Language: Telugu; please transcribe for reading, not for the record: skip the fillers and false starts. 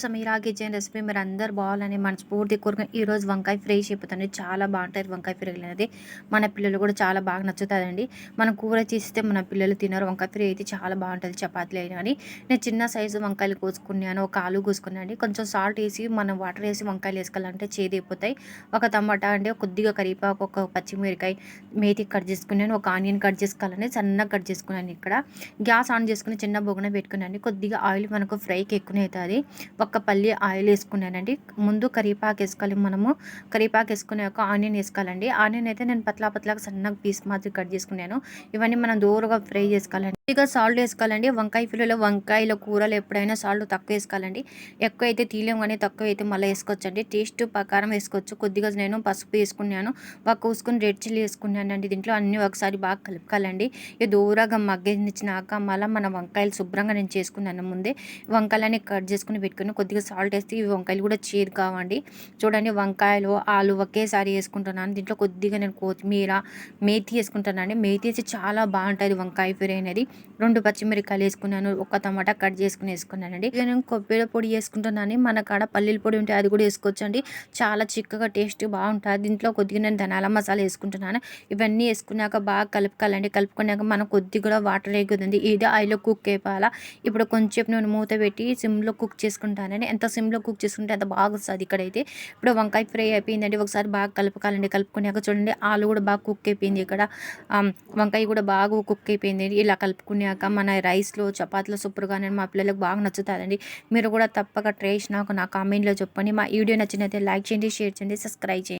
సమీరా కిచెన్ రెసిపీ మీరు అందరు బాగాలని మనస్ఫూర్తిగా కోరుకుని ఈరోజు వంకాయ ఫ్రై అయిపోతుంది. చాలా బాగుంటుంది వంకాయ ఫ్రై అనేది. మన పిల్లలు కూడా చాలా బాగా నచ్చుతుందండి. మనం కూర చేస్తే మన పిల్లలు తినరు. వంకాయ ఫ్రై అయితే చాలా బాగుంటుంది చపాతీలు అయినా కానీ. నేను చిన్న సైజు వంకాయలు కోసుకున్నాను, ఒక ఆలు కోసుకున్నాను. కొంచెం సాల్ట్ వేసి మనం వాటర్ వేసి వంకాయలు వేసుకోవాలంటే చేదైపోతాయి. ఒక టమాటా అంటే కొద్దిగా కరివేపాకు, ఒక పచ్చిమిరకాయ, మేతి కట్ చేసుకున్నాను, ఒక ఆనియన్ కట్ చేసుకోవాలని సన్నగా కట్ చేసుకున్నాను. ఇక్కడ గ్యాస్ ఆన్ చేసుకుని చిన్న బొగ్గున పెట్టుకున్నాను. కొద్దిగా ఆయిల్ మనకు ఫ్రైకి ఎక్కువ అవుతుంది. ఒక్క పల్లి ఆయిల్ వేసుకున్నానండి. ముందు కరివేపాకు వేసుకోవాలి. మనము కరివేపాకు వేసుకున్నాక ఆనియన్ వేసుకోవాలండి. ఆనియన్ అయితే నేను పతలాగా సన్నగా పీస్ మాదిరి కట్ చేసుకున్నాను. ఇవన్నీ మనం దూరగా ఫ్రై చేసుకోవాలండి. ఇక సాల్ట్ వేసుకోవాలండి. వంకాయ ఫ్రైలో వంకాయల కూరలు ఎప్పుడైనా సాల్ట్ తక్కువ వేసుకోవాలండి. ఎక్కువ అయితే తీయలేము కానీ తక్కువ అయితే మళ్ళీ వేసుకోవచ్చండి. టేస్ట్ ప్రకారం వేసుకోవచ్చు. కొద్దిగా నేను పసుపు వేసుకున్నాను, ఒక కూసుకుని రెడ్ చిల్లీ వేసుకున్నాను అండి. దీంట్లో అన్నీ ఒకసారి బాగా కలుపుకోవాలండి. ఇది దూరగా మగ్గించినాక మళ్ళీ మన వంకాయలు శుభ్రంగా నేను చేసుకున్నాను. ముందే వంకాయలని కట్ చేసుకుని పెట్టుకుని కొద్దిగా సాల్ట్ వేస్తే ఈ వంకాయలు కూడా చేదు కావండి. చూడండి, వంకాయలు ఆలు ఒకేసారి వేసుకుంటున్నాను. దీంట్లో కొద్దిగా నేను కొత్తిమీర, మేతి వేసుకుంటానండి. మేతి వేసి చాలా బాగుంటుంది వంకాయ ఫ్రై అనేది. 2 పచ్చిమిరకాయలు వేసుకున్నాను, ఒక టమాటా కట్ చేసుకుని వేసుకున్నానండి. ఇక నేను కొబ్బరి పొడి వేసుకుంటున్నాను. మన కాడ పల్లీల పొడి ఉంటే అది కూడా వేసుకోవచ్చండి. చాలా చిక్కగా టేస్ట్ బాగుంటుంది. దీంట్లో కొద్దిగా నేను ధనాల మసాలా వేసుకుంటున్నాను. ఇవన్నీ వేసుకున్నాక బాగా కలుపుకోవాలండి. కలుపుకున్నాక మనం కొద్దిగా కూడా వాటర్ వేయకూడదండి. ఇది ఆయిల్లో కుక్ అయిపోవాలా. ఇప్పుడు కొంచెం నేను మూత పెట్టి సిమ్లో కుక్ చేసుకుంటానండి. ఎంత సిమ్లో కుక్ చేసుకుంటే అంత బాగా వస్తుంది. ఇక్కడైతే ఇప్పుడు వంకాయ ఫ్రై అయిపోయిందండి. ఒకసారి బాగా కలుపుకోవాలండి. కలుపుకున్నాక చూడండి, ఆలు కూడా బాగా కుక్ అయిపోయింది. ఇక్కడ వంకాయ కూడా బాగా కుక్ అయిపోయింది. ఇలా కలుపుకున్నాక మన రైస్లో చపాతీలో సూపర్గా మా పిల్లలకు బాగా నచ్చుతుందండి. మీరు కూడా తప్పక ట్రై చేసి నాకు నా కామెంట్లో చెప్పండి. మా వీడియో నచ్చినైతే లైక్ చేయండి, షేర్ చేయండి, సబ్స్క్రైబ్ చేయండి.